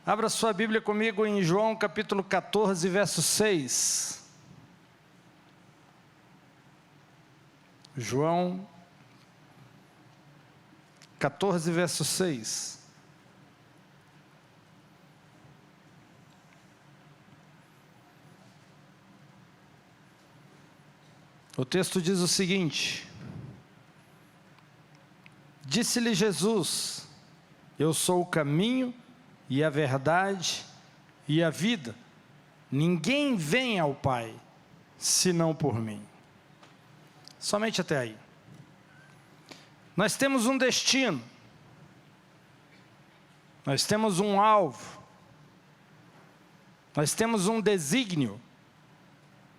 Abra sua Bíblia comigo em João capítulo 14, verso 6. João 14, verso 6. O texto diz o seguinte: disse-lhe Jesus: eu sou o caminho e a verdade e a vida. Ninguém vem ao Pai, senão por mim. Somente até aí. Nós temos um destino. Nós temos um alvo. Nós temos um desígnio.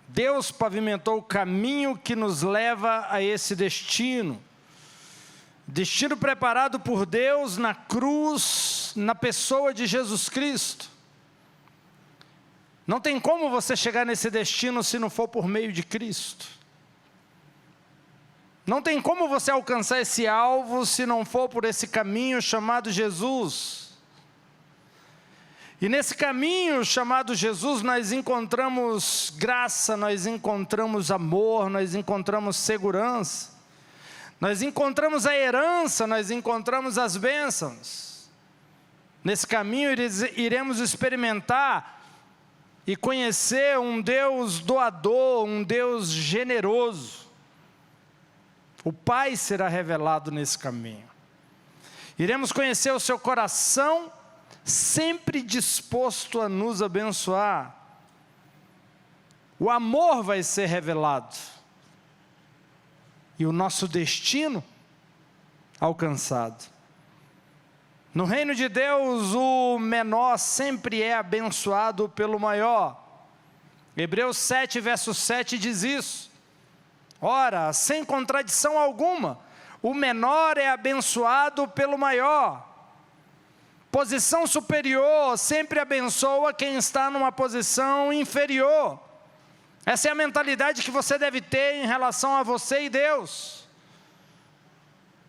Deus pavimentou o caminho que nos leva a esse destino. Destino preparado por Deus na cruz, na pessoa de Jesus Cristo. Não tem como você chegar nesse destino se não for por meio de Cristo. Não tem como você alcançar esse alvo se não for por esse caminho chamado Jesus. E nesse caminho chamado Jesus nós encontramos graça, nós encontramos amor, nós encontramos segurança. Nós encontramos a herança, nós encontramos as bênçãos. Nesse caminho iremos experimentar e conhecer um Deus doador, um Deus generoso. O Pai será revelado nesse caminho. Iremos conhecer o seu coração, sempre disposto a nos abençoar. O amor vai ser revelado. E o nosso destino alcançado. No reino de Deus, o menor sempre é abençoado pelo maior. Hebreus 7, verso 7 diz isso. Ora, sem contradição alguma, o menor é abençoado pelo maior. Posição superior sempre abençoa quem está numa posição inferior. Essa é a mentalidade que você deve ter em relação a você e Deus.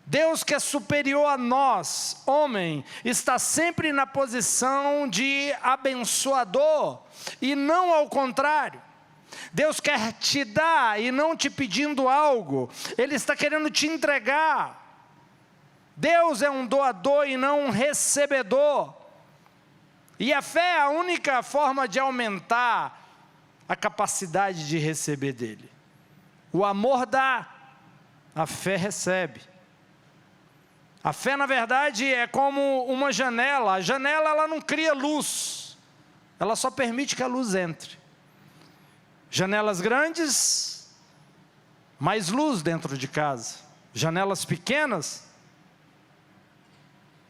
Deus que é superior a nós, homem, está sempre na posição de abençoador, e não ao contrário. Deus quer te dar e não te pedindo algo, Ele está querendo te entregar. Deus é um doador e não um recebedor. E a fé é a única forma de aumentar a capacidade de receber dele. O amor dá, a fé recebe. A fé, na verdade, é como uma janela. A janela, ela não cria luz, ela só permite que a luz entre. Janelas grandes, mais luz dentro de casa. Janelas pequenas,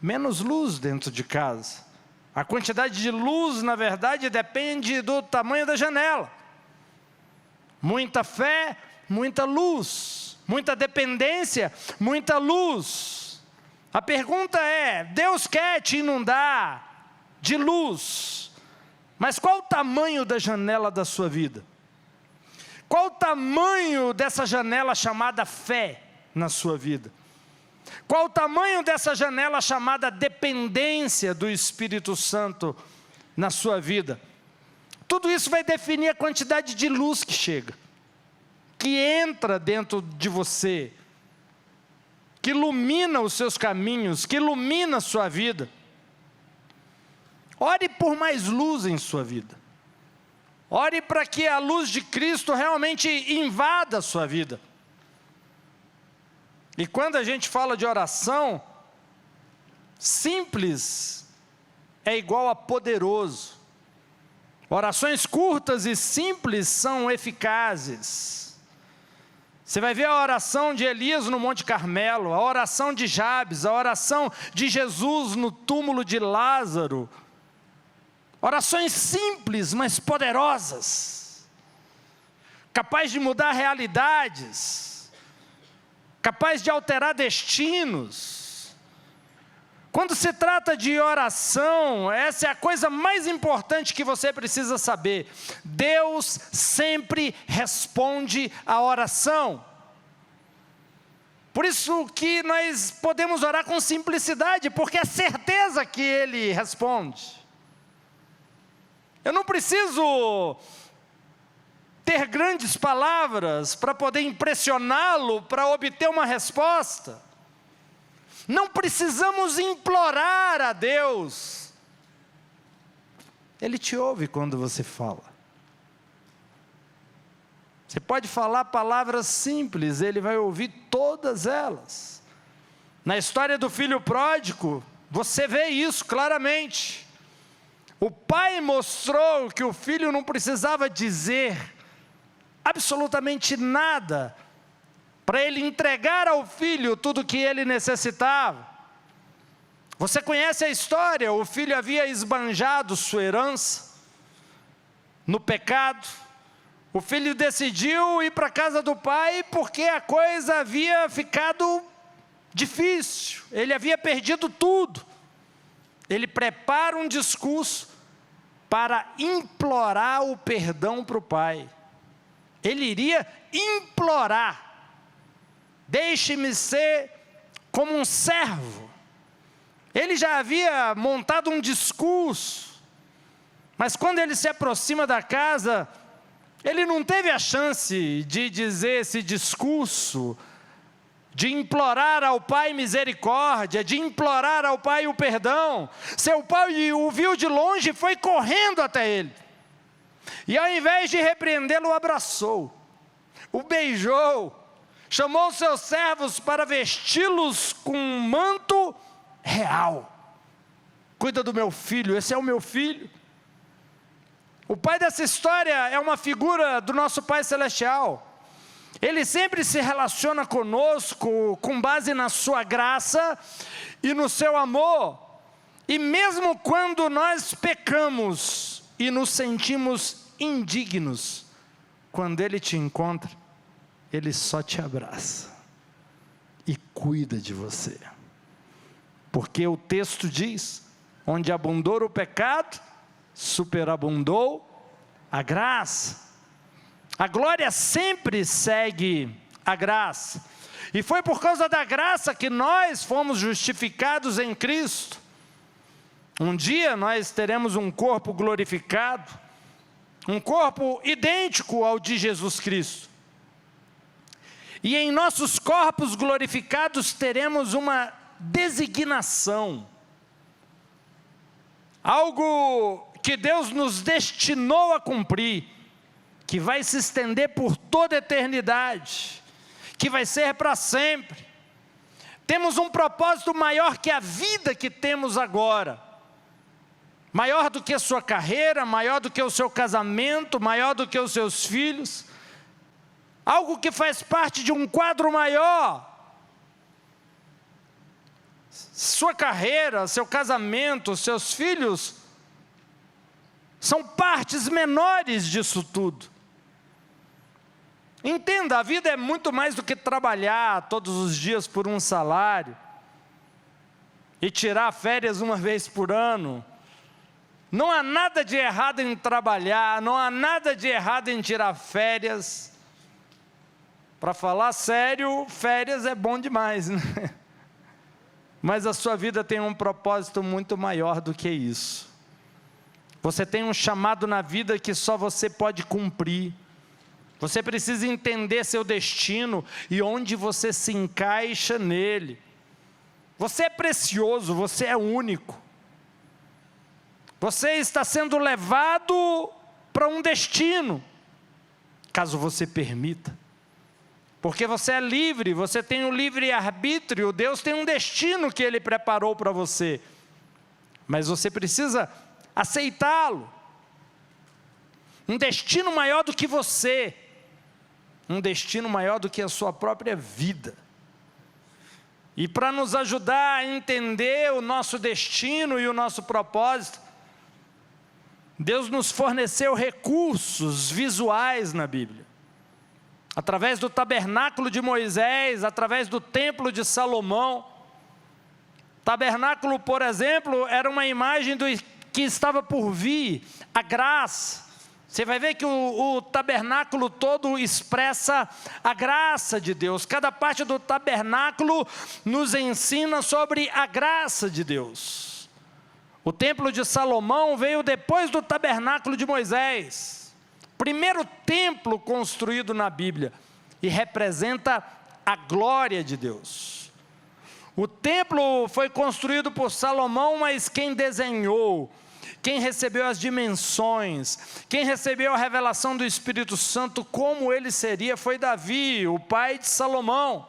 menos luz dentro de casa. A quantidade de luz, na verdade, depende do tamanho da janela. Muita fé, muita luz. Muita dependência, muita luz. A pergunta é: Deus quer te inundar de luz, mas qual o tamanho da janela da sua vida? Qual o tamanho dessa janela chamada fé na sua vida? Qual o tamanho dessa janela chamada dependência do Espírito Santo na sua vida? Tudo isso vai definir a quantidade de luz que chega, que entra dentro de você, que ilumina os seus caminhos, que ilumina a sua vida. Ore por mais luz em sua vida. Ore para que a luz de Cristo realmente invada a sua vida. E quando a gente fala de oração, simples é igual a poderoso. Orações curtas e simples são eficazes. Você vai ver a oração de Elias no Monte Carmelo, a oração de Jabes, a oração de Jesus no túmulo de Lázaro. Orações simples, mas poderosas. Capaz de mudar realidades. Capaz de alterar destinos. Quando se trata de oração, essa é a coisa mais importante que você precisa saber. Deus sempre responde à oração. Por isso que nós podemos orar com simplicidade, porque é certeza que Ele responde. Eu não preciso ter grandes palavras para poder impressioná-lo, para obter uma resposta. Não precisamos implorar a Deus. Ele te ouve quando você fala. Você pode falar palavras simples, Ele vai ouvir todas elas. Na história do filho pródigo, você vê isso claramente. O pai mostrou que o filho não precisava dizer absolutamente nada para ele entregar ao filho tudo o que ele necessitava. Você conhece a história, o filho havia esbanjado sua herança no pecado. O filho decidiu ir para a casa do pai porque a coisa havia ficado difícil, ele havia perdido tudo. Ele prepara um discurso para implorar o perdão para o pai. Ele iria implorar: deixe-me ser como um servo. Ele já havia montado um discurso, mas quando ele se aproxima da casa, ele não teve a chance de dizer esse discurso, de implorar ao pai misericórdia, de implorar ao pai o perdão. Seu pai o viu de longe e foi correndo até ele. E ao invés de repreendê-lo, o abraçou, o beijou, chamou seus servos para vesti-los com um manto real. Cuida do meu filho, esse é o meu filho. O pai dessa história é uma figura do nosso Pai Celestial. Ele sempre se relaciona conosco com base na sua graça e no seu amor. E mesmo quando nós pecamos e nos sentimos indignos, quando Ele te encontra, Ele só te abraça e cuida de você. Porque o texto diz: onde abundou o pecado, superabundou a graça. A glória sempre segue a graça. E foi por causa da graça que nós fomos justificados em Cristo. Um dia nós teremos um corpo glorificado, um corpo idêntico ao de Jesus Cristo. E em nossos corpos glorificados teremos uma designação. Algo que Deus nos destinou a cumprir, que vai se estender por toda a eternidade, que vai ser para sempre. Temos um propósito maior que a vida que temos agora, maior do que a sua carreira, maior do que o seu casamento, maior do que os seus filhos, algo que faz parte de um quadro maior. Sua carreira, seu casamento, seus filhos, são partes menores disso tudo. Entenda, a vida é muito mais do que trabalhar todos os dias por um salário e tirar férias uma vez por ano. Não há nada de errado em trabalhar, não há nada de errado em tirar férias. Para falar sério, férias é bom demais, né? Mas a sua vida tem um propósito muito maior do que isso. Você tem um chamado na vida que só você pode cumprir. Você precisa entender seu destino e onde você se encaixa nele. Você é precioso, você é único. Você está sendo levado para um destino, caso você permita. Porque você é livre, você tem um livre-arbítrio, Deus tem um destino que Ele preparou para você. Mas você precisa aceitá-lo. Um destino maior do que você. Um destino maior do que a sua própria vida. E para nos ajudar a entender o nosso destino e o nosso propósito, Deus nos forneceu recursos visuais na Bíblia. Através do tabernáculo de Moisés, através do templo de Salomão. Tabernáculo, por exemplo, era uma imagem do que estava por vir, a graça. Você vai ver que o tabernáculo todo expressa a graça de Deus. Cada parte do tabernáculo nos ensina sobre a graça de Deus. O templo de Salomão veio depois do tabernáculo de Moisés. Primeiro templo construído na Bíblia. E representa a glória de Deus. O templo foi construído por Salomão, mas quem desenhou, quem recebeu as dimensões, quem recebeu a revelação do Espírito Santo, como ele seria, foi Davi, o pai de Salomão.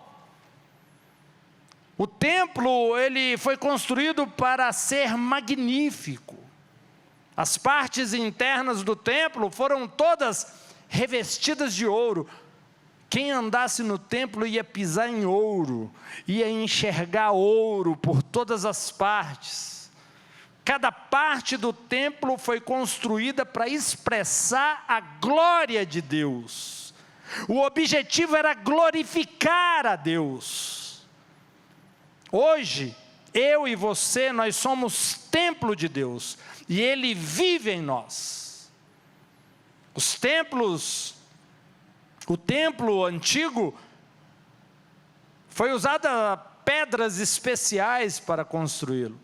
O templo, ele foi construído para ser magnífico. As partes internas do templo foram todas revestidas de ouro. Quem andasse no templo ia pisar em ouro, ia enxergar ouro por todas as partes. Cada parte do templo foi construída para expressar a glória de Deus. O objetivo era glorificar a Deus. Hoje, eu e você, nós somos templo de Deus, e Ele vive em nós. O templo antigo foi usado pedras especiais para construí-lo.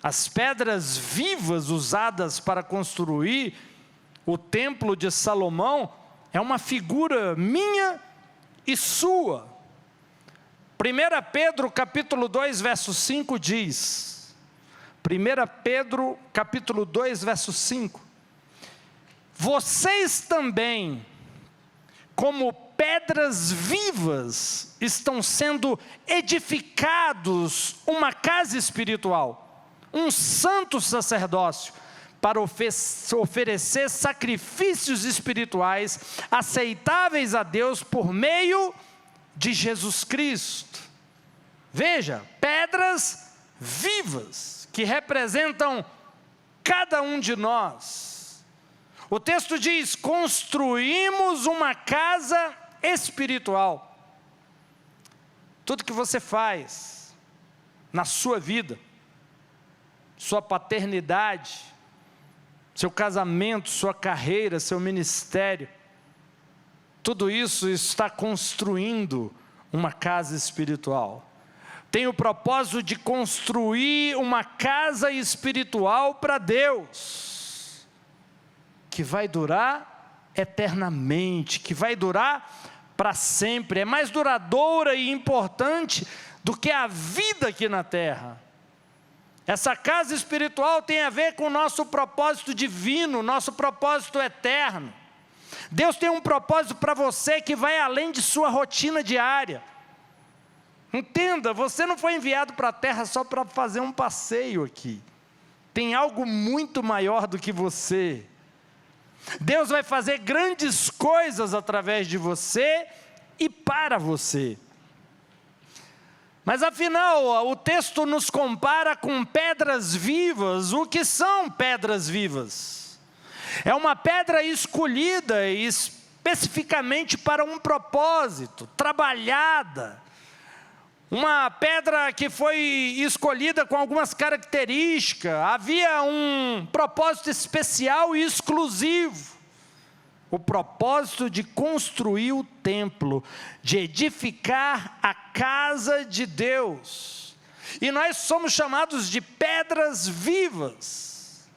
As pedras vivas usadas para construir o templo de Salomão é uma figura minha e sua. 1 Pedro capítulo 2, verso 5 diz, 1 Pedro capítulo 2, verso 5, vocês também, como pedras vivas, estão sendo edificados uma casa espiritual, um santo sacerdócio, para oferecer sacrifícios espirituais aceitáveis a Deus por meio de Jesus Cristo. Veja, pedras vivas, que representam cada um de nós. O texto diz, construímos uma casa espiritual. Tudo que você faz na sua vida, sua paternidade, seu casamento, sua carreira, seu ministério, tudo isso está construindo uma casa espiritual. Tem o propósito de construir uma casa espiritual para Deus, que vai durar eternamente, que vai durar para sempre. É mais duradoura e importante do que a vida aqui na terra. Essa casa espiritual tem a ver com o nosso propósito divino, nosso propósito eterno. Deus tem um propósito para você que vai além de sua rotina diária. Entenda, você não foi enviado para a terra só para fazer um passeio aqui. Tem algo muito maior do que você. Deus vai fazer grandes coisas através de você e para você. Mas afinal, o texto nos compara com pedras vivas. O que são pedras vivas? É uma pedra escolhida especificamente para um propósito, trabalhada. Uma pedra que foi escolhida com algumas características. Havia um propósito especial e exclusivo. O propósito de construir o templo, de edificar a casa de Deus. E nós somos chamados de pedras vivas.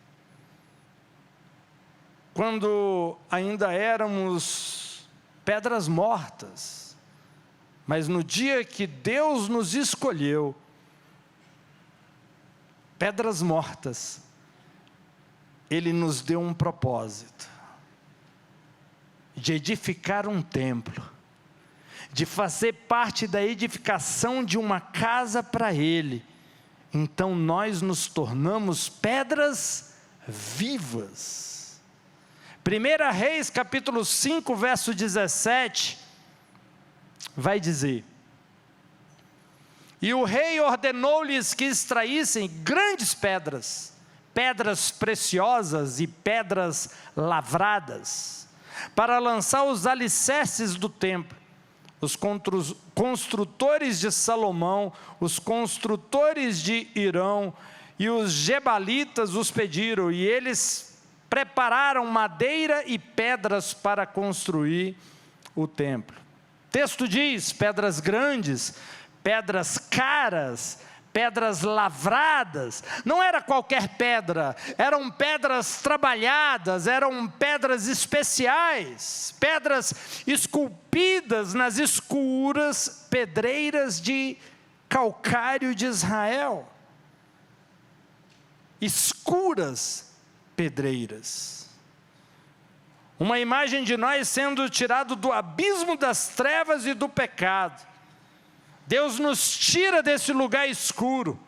Quando ainda éramos pedras mortas. Mas no dia que Deus nos escolheu, pedras mortas, Ele nos deu um propósito. De edificar um templo, de fazer parte da edificação de uma casa para Ele. Então nós nos tornamos pedras vivas. 1 Reis capítulo 5, verso 17, vai dizer, e o rei ordenou-lhes que extraíssem grandes pedras, pedras preciosas e pedras lavradas, para lançar os alicerces do templo. Os construtores de Salomão, os construtores de Hirão e os gebalitas os pediram, e eles prepararam madeira e pedras para construir o templo. O texto diz, pedras grandes, pedras caras, pedras lavradas. Não era qualquer pedra, eram pedras trabalhadas, eram pedras especiais, pedras esculpidas nas escuras pedreiras de calcário de Israel. Escuras pedreiras. Uma imagem de nós sendo tirado do abismo das trevas e do pecado. Deus nos tira desse lugar escuro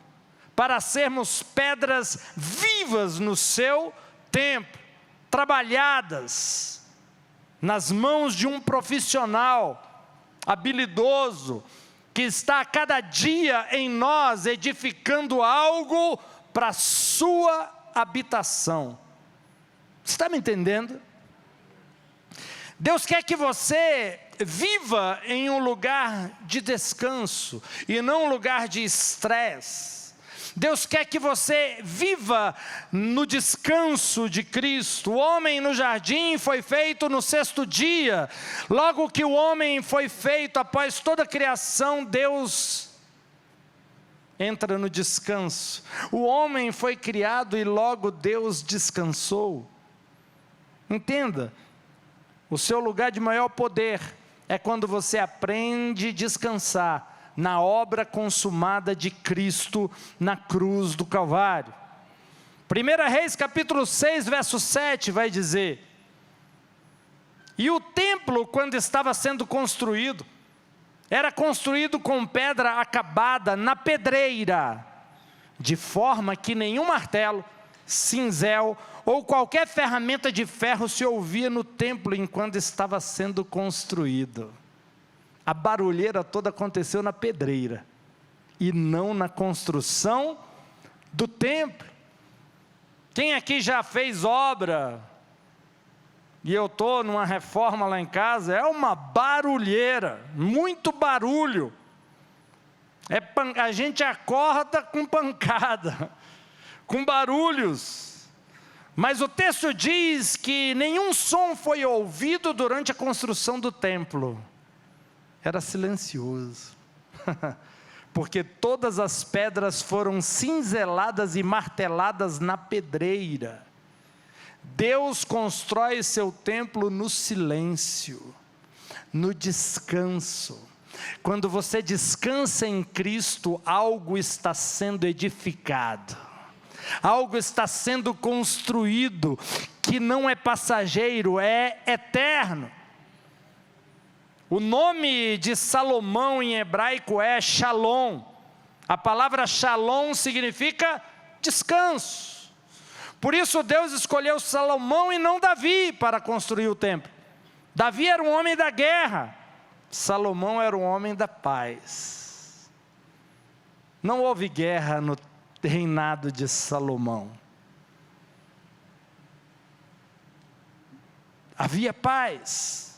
para sermos pedras vivas no seu templo, trabalhadas nas mãos de um profissional habilidoso, que está a cada dia em nós edificando algo para a sua habitação. Você está me entendendo? Deus quer que você viva em um lugar de descanso e não um lugar de estresse. Deus quer que você viva no descanso de Cristo. O homem no jardim foi feito no 6º dia. Logo que o homem foi feito, após toda a criação, Deus entra no descanso. O homem foi criado e logo Deus descansou. Entenda, o seu lugar de maior poder é quando você aprende a descansar na obra consumada de Cristo na cruz do Calvário. 1 Reis capítulo 6, verso 7 vai dizer: e o templo, quando estava sendo construído, era construído com pedra acabada na pedreira, de forma que nenhum martelo, cinzel ou qualquer ferramenta de ferro se ouvia no templo enquanto estava sendo construído. A barulheira toda aconteceu na pedreira e não na construção do templo. Quem aqui já fez obra? E eu estou numa reforma lá em casa, é uma barulheira, muito barulho. A gente acorda com pancada, com barulhos. Mas o texto diz que nenhum som foi ouvido durante a construção do templo. Era silencioso, porque todas as pedras foram cinzeladas e marteladas na pedreira. Deus constrói seu templo no silêncio, no descanso. Quando você descansa em Cristo, algo está sendo edificado, algo está sendo construído, que não é passageiro, é eterno. O nome de Salomão em hebraico é Shalom. A palavra Shalom significa descanso. Por isso Deus escolheu Salomão e não Davi para construir o templo. Davi era um homem da guerra, Salomão era um homem da paz. Não houve guerra no reinado de Salomão. Havia paz.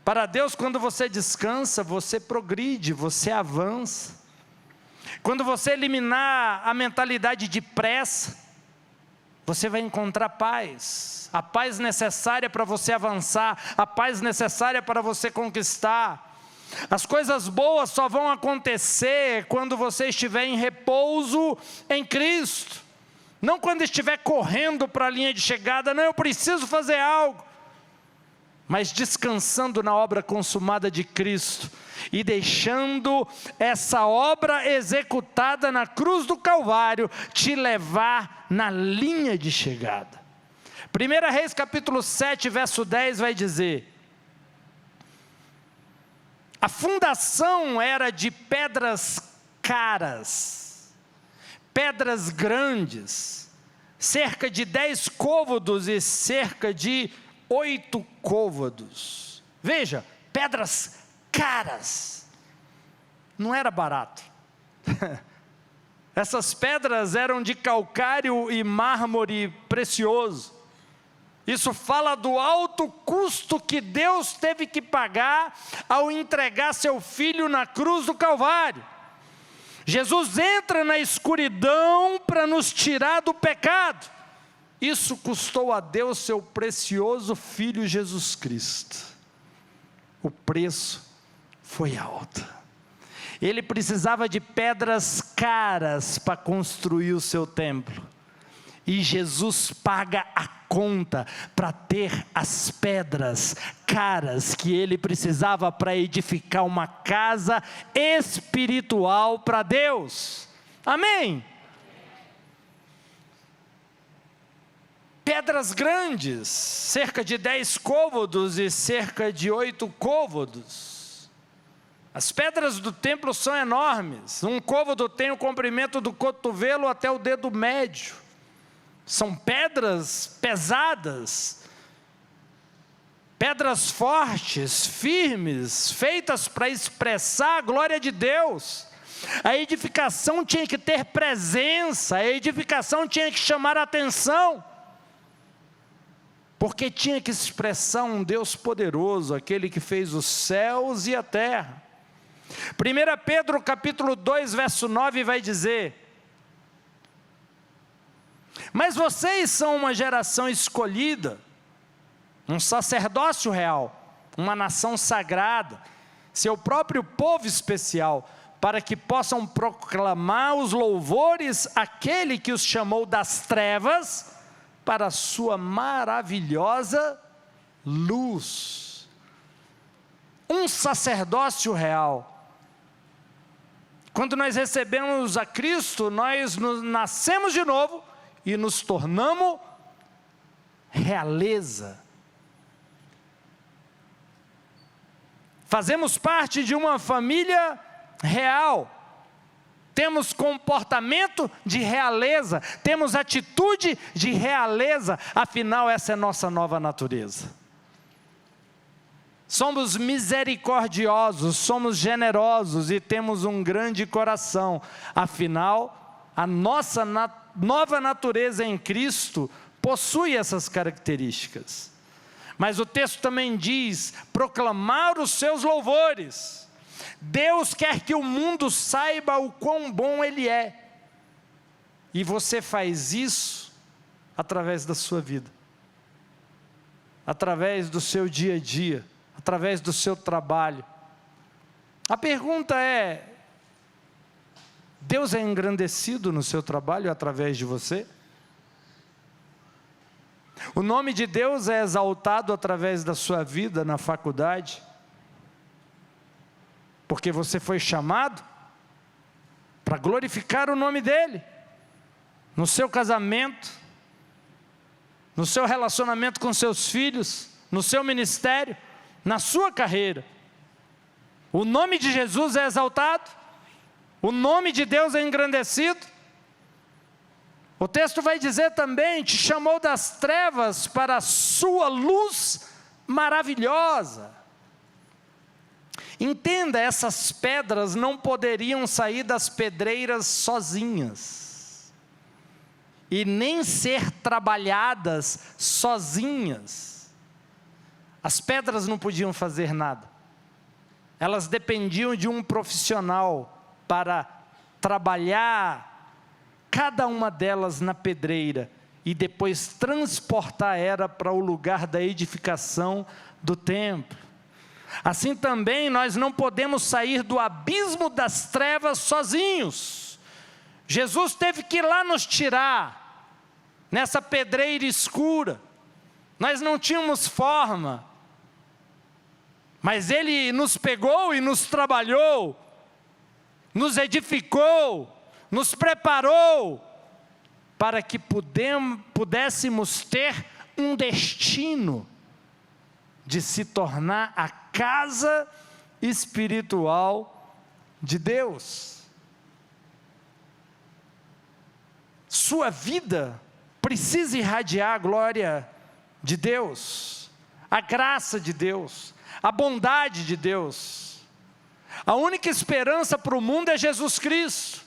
Para Deus, quando você descansa, você progride, você avança. Quando você eliminar a mentalidade de pressa, você vai encontrar paz. A paz necessária para você avançar, a paz necessária para você conquistar. As coisas boas só vão acontecer quando você estiver em repouso em Cristo. Não quando estiver correndo para a linha de chegada, não, eu preciso fazer algo. Mas descansando na obra consumada de Cristo e deixando essa obra executada na cruz do Calvário te levar na linha de chegada. 1 Reis capítulo 7, verso 10 vai dizer: a fundação era de pedras caras, pedras grandes, cerca de 10 côvados e cerca de 8 côvados. Veja, pedras caras. Não era barato. Essas pedras eram de calcário e mármore precioso. Isso fala do alto custo que Deus teve que pagar ao entregar seu Filho na cruz do Calvário. Jesus entra na escuridão para nos tirar do pecado. Isso custou a Deus seu precioso Filho Jesus Cristo. O preço foi alto. Ele precisava de pedras caras para construir o seu templo. E Jesus paga a conta para ter as pedras caras que ele precisava para edificar uma casa espiritual para Deus. Amém? Pedras grandes, cerca de 10 côvados e cerca de 8 côvados. As pedras do templo são enormes. Um côvado tem o comprimento do cotovelo até o dedo médio. São pedras pesadas, pedras fortes, firmes, feitas para expressar a glória de Deus. A edificação tinha que ter presença, a edificação tinha que chamar a atenção, porque tinha que expressar um Deus poderoso, aquele que fez os céus e a terra. 1 Pedro capítulo 2, verso 9 vai dizer: mas vocês são uma geração escolhida, um sacerdócio real, uma nação sagrada, seu próprio povo especial, para que possam proclamar os louvores àquele que os chamou das trevas para a sua maravilhosa luz. Um sacerdócio real. Quando nós recebemos a Cristo, nós nascemos de novo e nos tornamos realeza. Fazemos parte de uma família real. Temos comportamento de realeza, temos atitude de realeza, afinal essa é nossa nova natureza. Somos misericordiosos, somos generosos e temos um grande coração, afinal a nossa nova natureza em Cristo possui essas características. Mas o texto também diz: proclamar os seus louvores. Deus quer que o mundo saiba o quão bom Ele é. E você faz isso através da sua vida, através do seu dia a dia, através do seu trabalho. A pergunta é: Deus é engrandecido no seu trabalho através de você? O nome de Deus é exaltado através da sua vida na faculdade? Porque você foi chamado para glorificar o nome dEle, no seu casamento, no seu relacionamento com seus filhos, no seu ministério, na sua carreira. O nome de Jesus é exaltado, o nome de Deus é engrandecido. O texto vai dizer também: te chamou das trevas para a sua luz maravilhosa. Entenda, essas pedras não poderiam sair das pedreiras sozinhas, e nem ser trabalhadas sozinhas. As pedras não podiam fazer nada, elas dependiam de um profissional para trabalhar cada uma delas na pedreira, e depois transportar ela para o lugar da edificação do templo. Assim também nós não podemos sair do abismo das trevas sozinhos. Jesus teve que ir lá nos tirar, nessa pedreira escura. Nós não tínhamos forma, mas Ele nos pegou e nos trabalhou, nos edificou, nos preparou, para que pudéssemos ter um destino de se tornar a casa espiritual de Deus. Sua vida precisa irradiar a glória de Deus, a graça de Deus, a bondade de Deus. A única esperança para o mundo é Jesus Cristo.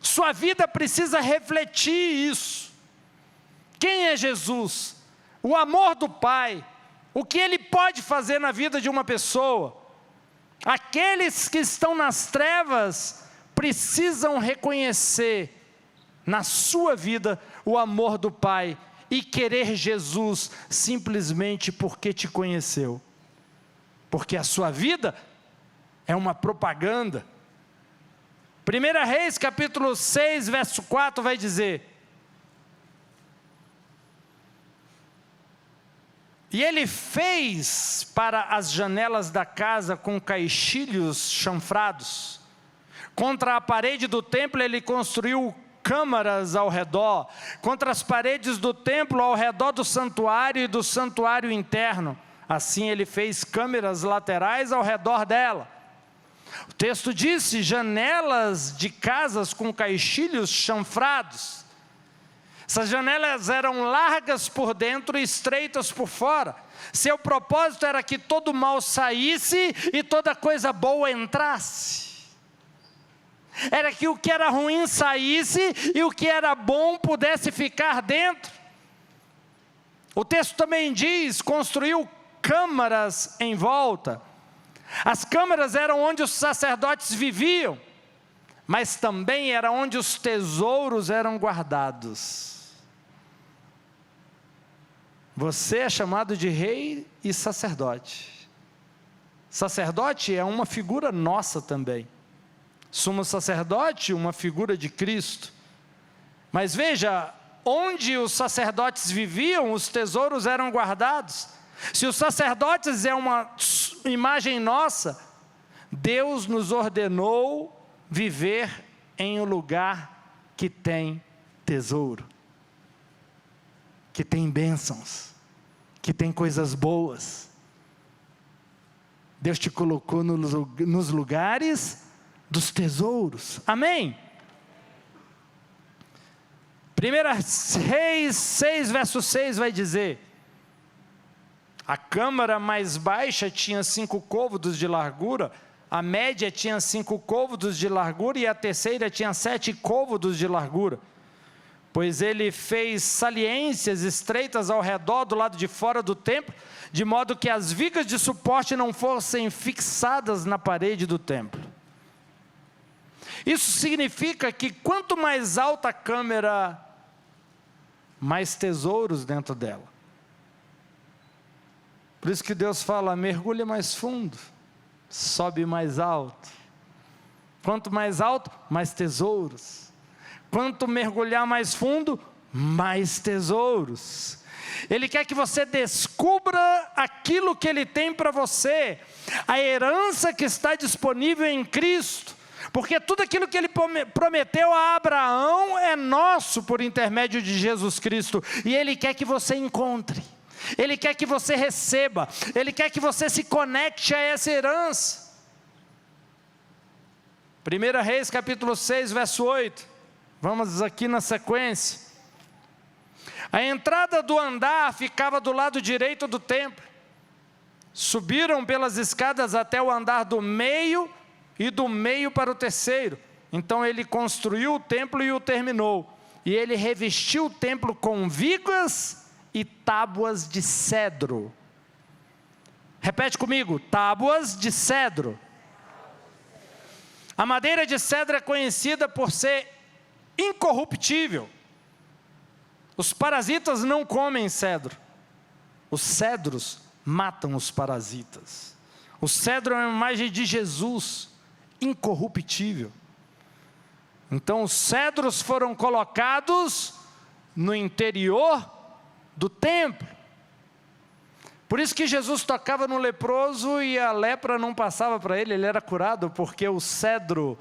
Sua vida precisa refletir isso. Quem é Jesus? O amor do Pai. O que Ele pode fazer na vida de uma pessoa? Aqueles que estão nas trevas precisam reconhecer na sua vida o amor do Pai e querer Jesus simplesmente porque te conheceu. Porque a sua vida é uma propaganda. 1 Reis, capítulo 6, verso 4, vai dizer: e ele fez para as janelas da casa com caixilhos chanfrados. Contra a parede do templo ele construiu câmaras ao redor. Contra as paredes do templo ao redor do santuário e do santuário interno. Assim ele fez câmeras laterais ao redor dela. O texto disse: janelas de casas com caixilhos chanfrados. Essas janelas eram largas por dentro e estreitas por fora. Seu propósito era que todo mal saísse e toda coisa boa entrasse. Era que o que era ruim saísse e o que era bom pudesse ficar dentro. O texto também diz: construiu câmaras em volta. As câmaras eram onde os sacerdotes viviam, mas também era onde os tesouros eram guardados. Você é chamado de rei e sacerdote. Sacerdote é uma figura nossa também. Sumo sacerdote, uma figura de Cristo. Mas veja, onde os sacerdotes viviam, os tesouros eram guardados. Se os sacerdotes é uma imagem nossa, Deus nos ordenou viver em um lugar que tem tesouro, que tem bênçãos, que tem coisas boas. Deus te colocou nos lugares dos tesouros. Amém? 1 Reis 6, verso 6 vai dizer: a câmara mais baixa tinha 5 côvados de largura, a média tinha 5 côvados de largura e a terceira tinha 7 côvados de largura. Pois ele fez saliências estreitas ao redor do lado de fora do templo, de modo que as vigas de suporte não fossem fixadas na parede do templo. Isso significa que quanto mais alta a câmara, mais tesouros dentro dela. Por isso que Deus fala: mergulha mais fundo, sobe mais alto. Quanto mais alto, mais tesouros. Quanto mergulhar mais fundo, mais tesouros. Ele quer que você descubra aquilo que Ele tem para você, a herança que está disponível em Cristo. Porque tudo aquilo que Ele prometeu a Abraão é nosso por intermédio de Jesus Cristo. E Ele quer que você encontre. Ele quer que você receba. Ele quer que você se conecte a essa herança. 1 Reis capítulo 6, verso 8. Vamos aqui na sequência. A entrada do andar ficava do lado direito do templo. Subiram pelas escadas até o andar do meio e do meio para o terceiro. Então ele construiu o templo e o terminou. E ele revestiu o templo com vigas e tábuas de cedro. Repete comigo: tábuas de cedro. A madeira de cedro é conhecida por ser incorruptível. Os parasitas não comem cedro. Os cedros matam os parasitas. O cedro é uma imagem de Jesus, incorruptível. Então os cedros foram colocados no interior do templo. Por isso que Jesus tocava no leproso e a lepra não passava para ele, ele era curado, porque o cedro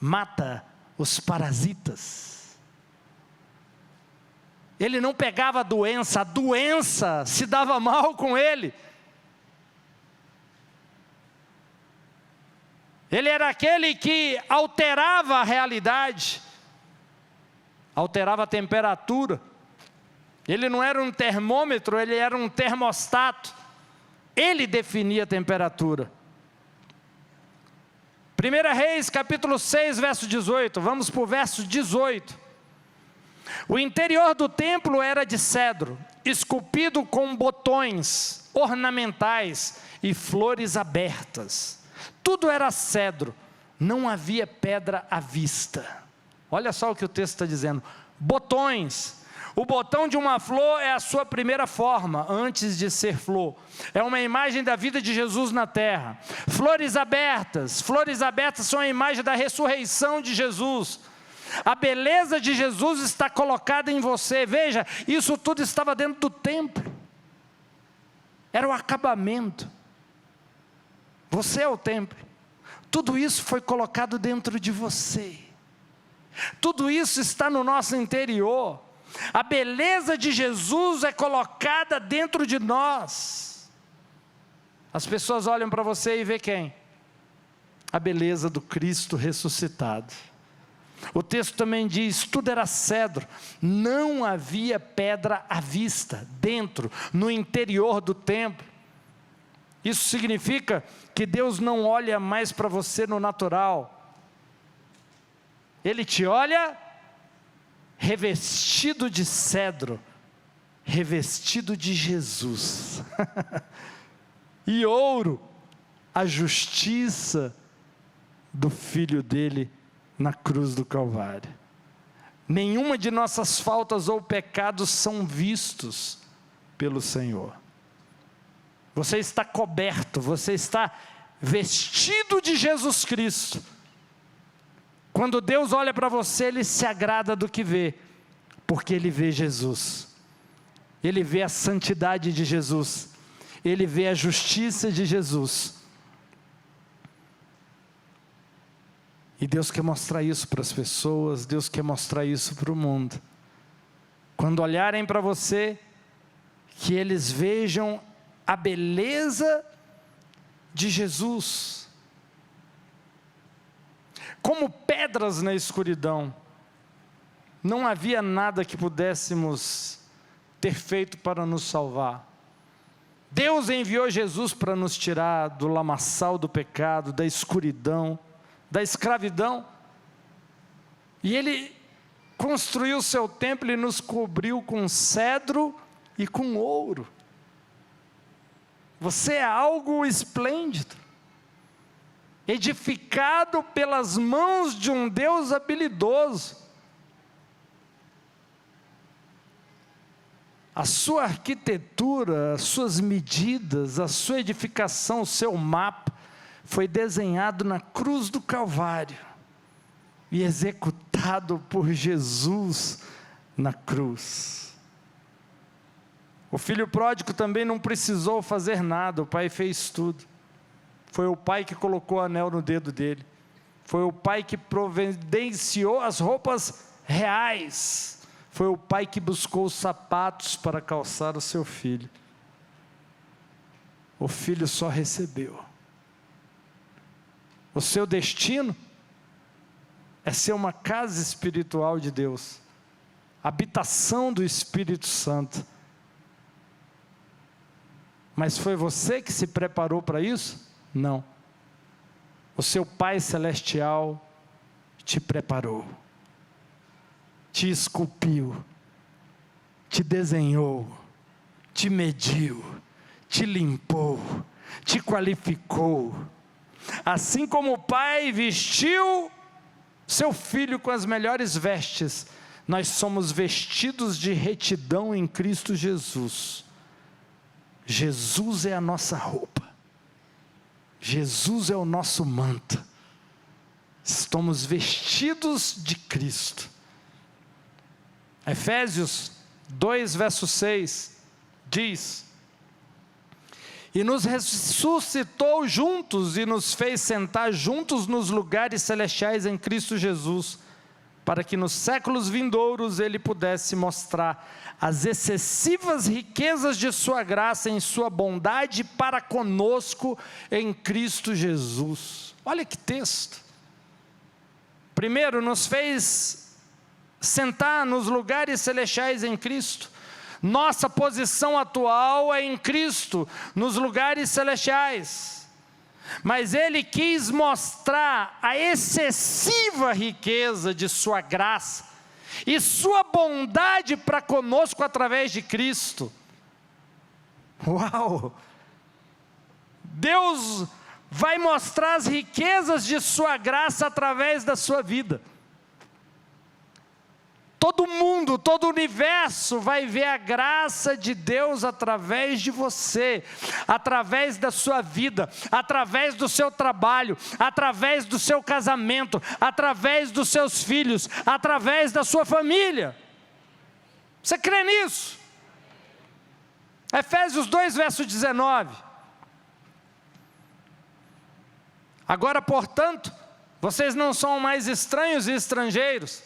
mata os parasitas. Ele não pegava a doença se dava mal com ele. Ele era aquele que alterava a realidade, alterava a temperatura. Ele não era um termômetro, ele era um termostato. Ele definia a temperatura. 1 Reis, capítulo 6, verso 18. Vamos para o verso 18. O interior do templo era de cedro, esculpido com botões ornamentais e flores abertas. Tudo era cedro, não havia pedra à vista. Olha só o que o texto está dizendo: botões. O botão de uma flor é a sua primeira forma, antes de ser flor. É uma imagem da vida de Jesus na terra. Flores abertas são a imagem da ressurreição de Jesus. A beleza de Jesus está colocada em você. Veja, isso tudo estava dentro do templo. Era o acabamento. Você é o templo. Tudo isso foi colocado dentro de você. Tudo isso está no nosso interior. A beleza de Jesus é colocada dentro de nós. As pessoas olham para você e vê quem? A beleza do Cristo ressuscitado. O texto também diz, tudo era cedro, não havia pedra à vista, dentro, no interior do templo. Isso significa que Deus não olha mais para você no natural. Ele te olha revestido de cedro, revestido de Jesus. E ouro, a justiça do Filho dele na cruz do Calvário. Nenhuma de nossas faltas ou pecados são vistos pelo Senhor. Você está coberto, você está vestido de Jesus Cristo. Quando Deus olha para você, Ele se agrada do que vê, porque Ele vê Jesus. Ele vê a santidade de Jesus. Ele vê a justiça de Jesus. E Deus quer mostrar isso para as pessoas, Deus quer mostrar isso para o mundo. Quando olharem para você, que eles vejam a beleza de Jesus. Como pedras na escuridão, não havia nada que pudéssemos ter feito para nos salvar. Deus enviou Jesus para nos tirar do lamaçal do pecado, da escuridão, da escravidão. E Ele construiu o seu templo e nos cobriu com cedro e com ouro. Você é algo esplêndido, edificado pelas mãos de um Deus habilidoso. A sua arquitetura, as suas medidas, a sua edificação, o seu mapa, foi desenhado na cruz do Calvário e executado por Jesus na cruz. O filho pródigo também não precisou fazer nada, o pai fez tudo. Foi o pai que colocou o anel no dedo dele. Foi o pai que providenciou as roupas reais. Foi o pai que buscou os sapatos para calçar o seu filho. O filho só recebeu. O seu destino é ser uma casa espiritual de Deus, habitação do Espírito Santo. Mas foi você que se preparou para isso? Não. O seu Pai Celestial te preparou, te esculpiu, te desenhou, te mediu, te limpou, te qualificou. Assim como o Pai vestiu seu Filho com as melhores vestes, nós somos vestidos de retidão em Cristo Jesus. Jesus é a nossa roupa. Jesus é o nosso manto. Estamos vestidos de Cristo. Efésios 2, verso 6, diz: e nos ressuscitou juntos e nos fez sentar juntos nos lugares celestiais em Cristo Jesus, para que nos séculos vindouros Ele pudesse mostrar as excessivas riquezas de sua graça em sua bondade para conosco em Cristo Jesus. Olha que texto. Primeiro, nos fez sentar nos lugares celestiais em Cristo. Nossa posição atual é em Cristo, nos lugares celestiais. Mas Ele quis mostrar a excessiva riqueza de sua graça e sua bondade para conosco através de Cristo. Uau! Deus vai mostrar as riquezas de sua graça através da sua vida. Todo mundo, todo o universo vai ver a graça de Deus através de você, através da sua vida, através do seu trabalho, através do seu casamento, através dos seus filhos, através da sua família. Você crê nisso? Efésios 2, verso 19. Agora, portanto, vocês não são mais estranhos e estrangeiros,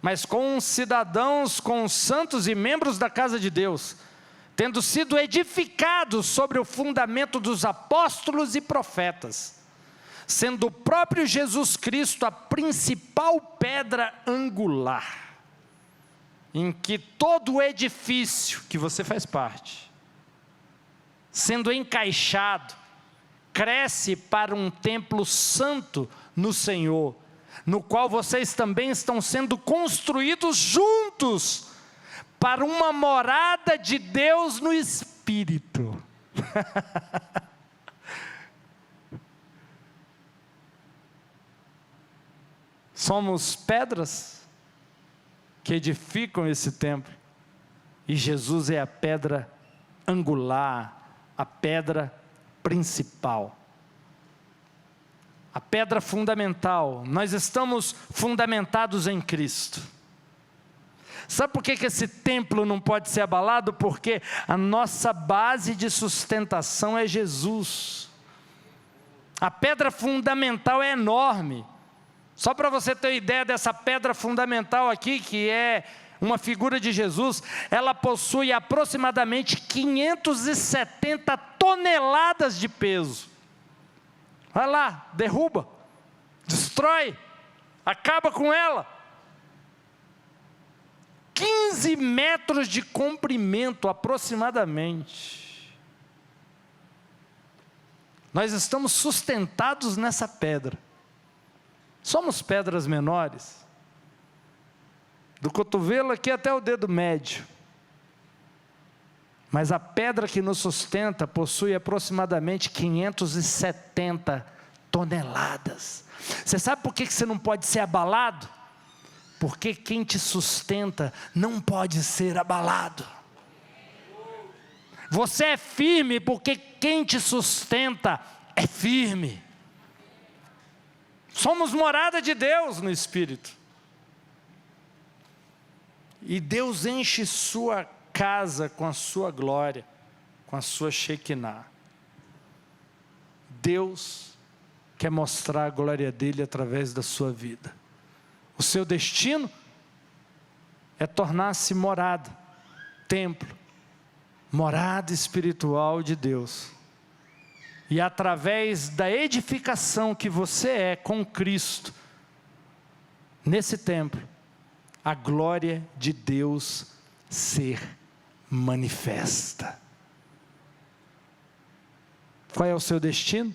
mas concidadãos com os santos e membros da casa de Deus, tendo sido edificados sobre o fundamento dos apóstolos e profetas, sendo o próprio Jesus Cristo a principal pedra angular, em que todo o edifício que você faz parte, sendo encaixado, cresce para um templo santo no Senhor, no qual vocês também estão sendo construídos juntos, para uma morada de Deus no Espírito. Somos pedras que edificam esse templo, e Jesus é a pedra angular, a pedra principal, a pedra fundamental. Nós estamos fundamentados em Cristo. Sabe por que esse templo não pode ser abalado? Porque a nossa base de sustentação é Jesus. A pedra fundamental é enorme. Só para você ter ideia dessa pedra fundamental aqui, que é uma figura de Jesus, ela possui aproximadamente 570 toneladas de peso. Vai lá, derruba, destrói, acaba com ela. 15 metros de comprimento aproximadamente. Nós estamos sustentados nessa pedra. Somos pedras menores, do cotovelo aqui até o dedo médio. Mas a pedra que nos sustenta possui aproximadamente 570 toneladas. Você sabe por que você não pode ser abalado? Porque quem te sustenta não pode ser abalado. Você é firme porque quem te sustenta é firme. Somos morada de Deus no Espírito. E Deus enche sua casa com a sua glória, com a sua Shekinah. Deus quer mostrar a glória dele através da sua vida. O seu destino é tornar-se morada, templo, morada espiritual de Deus. E através da edificação que você é com Cristo, nesse templo, a glória de Deus ser manifesta. Qual é o seu destino?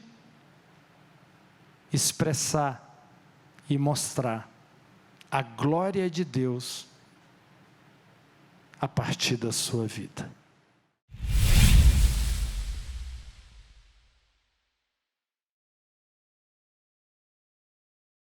Expressar e mostrar a glória de Deus a partir da sua vida.